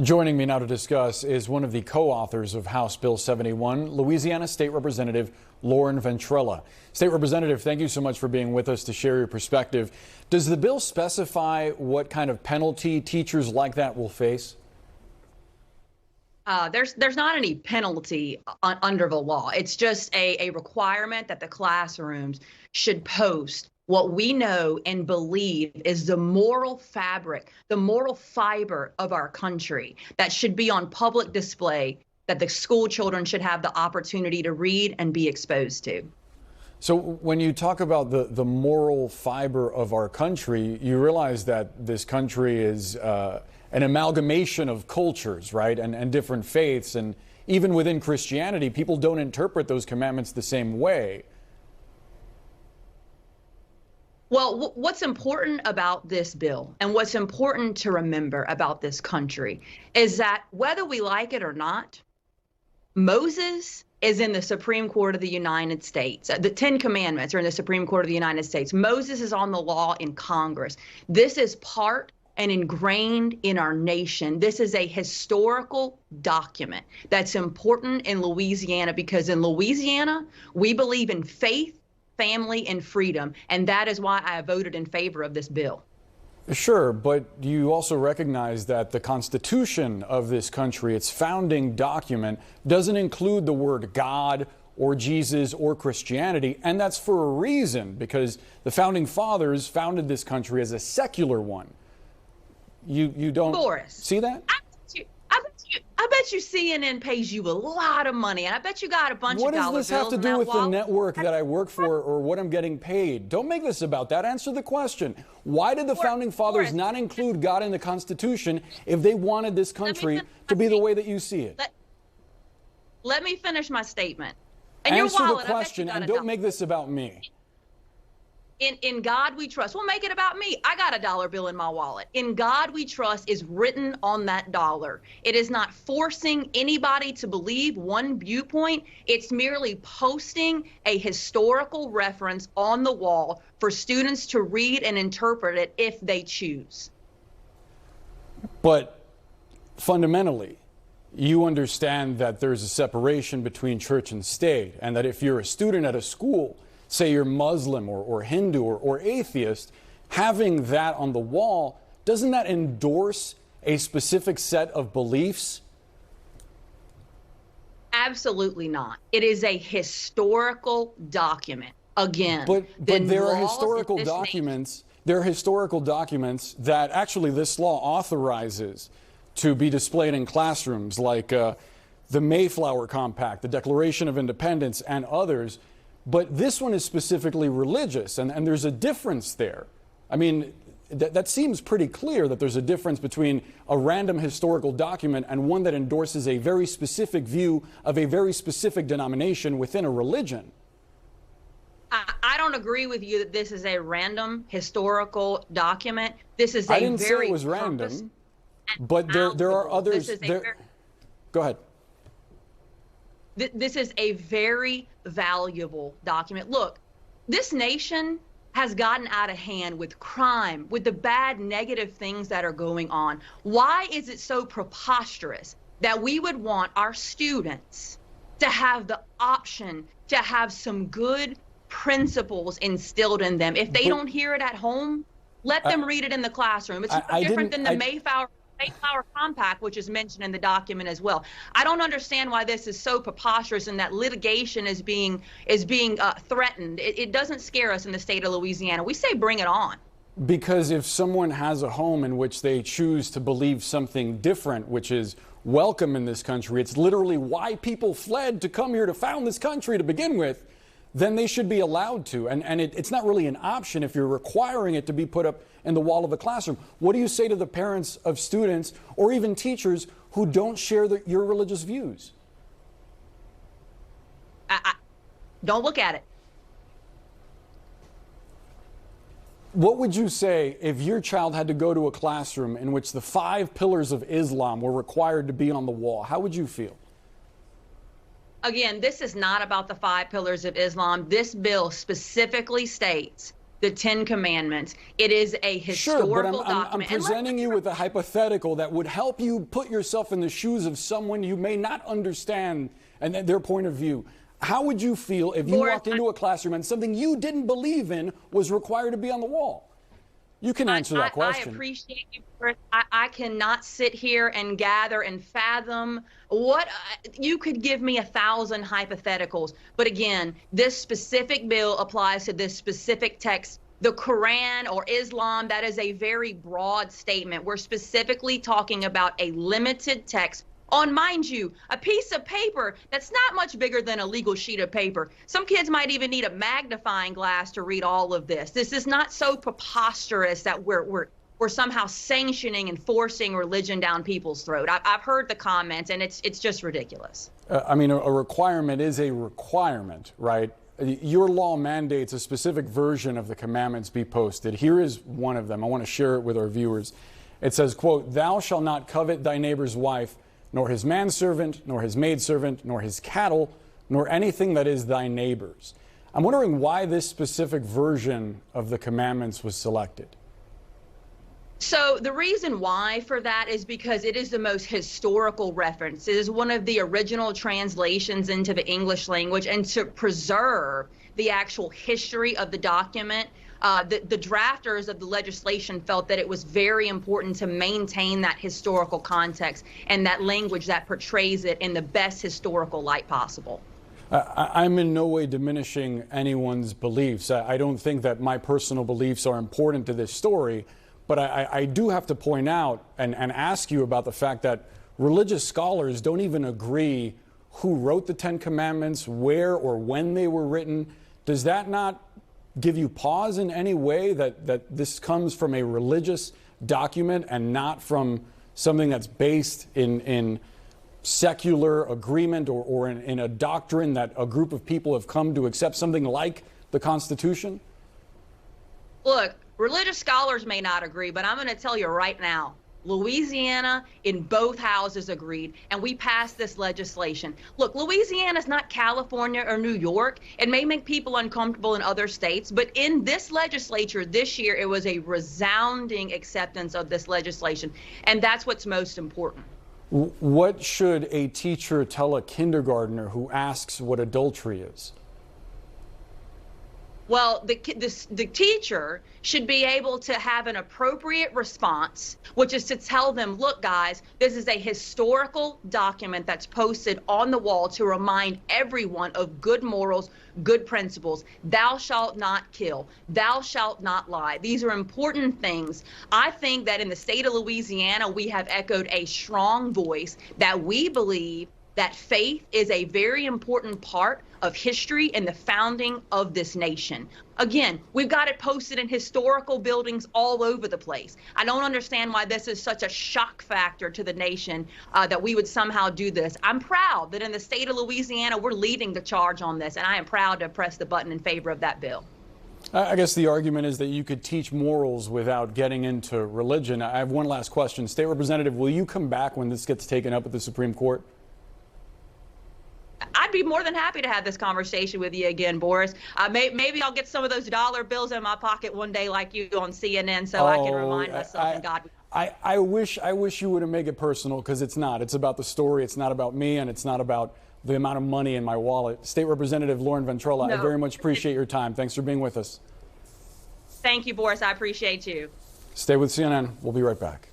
Joining me now to discuss is one of the co-authors of House Bill 71, Louisiana State Representative Lauren Ventrella. State Representative, thank you so much for being with us to share your perspective. Does the bill specify what kind of penalty teachers like that will face? There's not any penalty under the law. It's just a requirement that the classrooms should post what we know and believe is the moral fabric, the moral fiber of our country that should be on public display, that the school children should have the opportunity to read and be exposed to. So when you talk about the moral fiber of our country, you realize that this country is an amalgamation of cultures, right, and different faiths. And even within Christianity, people don't interpret those commandments the same way. Well, what's important about this bill and what's important to remember about this country is that whether we like it or not, Moses is in the Supreme Court of the United States. The 10 Commandments are in the Supreme Court of the United States. Moses is on the law in Congress. This is part and ingrained in our nation. This is a historical document that's important in Louisiana because in Louisiana, we believe in faith, family, and freedom, and that is why I voted in favor of this bill. Sure, but you also recognize that the Constitution of this country, its founding document, doesn't include the word God or Jesus or Christianity, and that's for a reason, because the founding fathers founded this country as a secular one. You don't Boris, see that? I bet you CNN pays you a lot of money, and I bet you got a bunch of dollar bills. What does this have to do with the network that I work for or what I'm getting paid? Don't make this about that. Answer the question. Why did the founding fathers not include God in the Constitution if they wanted this country to be the way that you see it? Let me finish my statement. And answer the question and don't make this about me. In God we trust. Well, make it about me. I got a dollar bill in my wallet. In God we trust is written on that dollar. It is not forcing anybody to believe one viewpoint. It's merely posting a historical reference on the wall for students to read and interpret it if they choose. But fundamentally, you understand that there's a separation between church and state, and that if you're a student at a school, say you're Muslim or Hindu or atheist, having that on the wall, doesn't that endorse a specific set of beliefs? Absolutely not. It is a historical document. Again, but there are historical documents. There are historical documents that actually this law authorizes to be displayed in classrooms, like the Mayflower Compact, the Declaration of Independence, and others. But this one is specifically religious, and there's a difference there. I mean, that seems pretty clear that there's a difference between a random historical document and one that endorses a very specific view of a very specific denomination within a religion. I don't agree with you that this is a random historical document. This is a I didn't say it was random, but there are others. Go ahead. This is a very valuable document. Look, this nation has gotten out of hand with crime, with the bad, negative things that are going on. Why is it so preposterous that we would want our students to have the option to have some good principles instilled in them? If they don't hear it at home, let them read it in the classroom. It's no different than the Mayflower Compact, which is mentioned in the document as well. I don't understand why this is so preposterous and that litigation is being threatened. It doesn't scare us in the state of Louisiana. We say bring it on. Because if someone has a home in which they choose to believe something different, which is welcome in this country, it's literally why people fled to come here to found this country to begin with, then they should be allowed to. And it's not really an option if you're requiring it to be put up in the wall of the classroom. What do you say to the parents of students or even teachers who don't share your religious views? Don't look at it. What would you say if your child had to go to a classroom in which the 5 pillars of Islam were required to be on the wall? How would you feel? Again, this is not about the 5 pillars of Islam. This bill specifically states the Ten Commandments. It is a historical document. I'm presenting you with a hypothetical that would help you put yourself in the shoes of someone you may not understand and their point of view. How would you feel if you walked into a classroom and something you didn't believe in was required to be on the wall? You can answer that question. I appreciate you, Boris. I cannot sit here and gather and fathom what you could give me 1,000 hypotheticals. But again, this specific bill applies to this specific text. The Quran or Islam, that is a very broad statement. We're specifically talking about a limited text on, mind you, a piece of paper that's not much bigger than a legal sheet of paper. Some kids might even need a magnifying glass to read all of this. This is not so preposterous that we're somehow sanctioning and forcing religion down people's throat. I've heard the comments, and it's just ridiculous. I mean, a requirement is a requirement, right? Your law mandates a specific version of the commandments be posted. Here is one of them. I want to share it with our viewers. It says, quote, "Thou shalt not covet thy neighbor's wife, nor his manservant, nor his maidservant, nor his cattle, nor anything that is thy neighbor's." I'm wondering why this specific version of the commandments was selected. So the reason why for that is because it is the most historical reference. It is one of the original translations into the English language, and to preserve the actual history of the document, the drafters of the legislation felt that it was very important to maintain that historical context and that language that portrays it in the best historical light possible. I'm in no way diminishing anyone's beliefs. I don't think that my personal beliefs are important to this story, but I do have to point out and ask you about the fact that religious scholars don't even agree who wrote the Ten Commandments, where or when they were written. Does that not give you pause in any way that this comes from a religious document and not from something that's based in secular agreement or in a doctrine that a group of people have come to accept, something like the Constitution? Look, religious scholars may not agree, but I'm going to tell you right now, Louisiana in both houses agreed, and we passed this legislation. Look, Louisiana is not California or New York. It may make people uncomfortable in other states, but in this legislature this year, it was a resounding acceptance of this legislation, and that's what's most important. What should a teacher tell a kindergartner who asks what adultery is? Well, the teacher should be able to have an appropriate response, which is to tell them, look, guys, this is a historical document that's posted on the wall to remind everyone of good morals, good principles. Thou shalt not kill. Thou shalt not lie. These are important things. I think that in the state of Louisiana, we have echoed a strong voice that we believe that faith is a very important part of history and the founding of this nation. Again, we've got it posted in historical buildings all over the place. I don't understand why this is such a shock factor to the nation that we would somehow do this. I'm proud that in the state of Louisiana, we're leading the charge on this, and I am proud to press the button in favor of that bill. I guess the argument is that you could teach morals without getting into religion. I have one last question. State Representative, will you come back when this gets taken up at the Supreme Court? I'd be more than happy to have this conversation with you again, Boris. Maybe I'll get some of those dollar bills in my pocket one day like you on CNN so I can remind myself and God. I wish you would have made it personal, because it's not. It's about the story. It's not about me, and it's not about the amount of money in my wallet. State Representative Lauren Ventrella, I very much appreciate your time. Thanks for being with us. Thank you, Boris. I appreciate you. Stay with CNN. We'll be right back.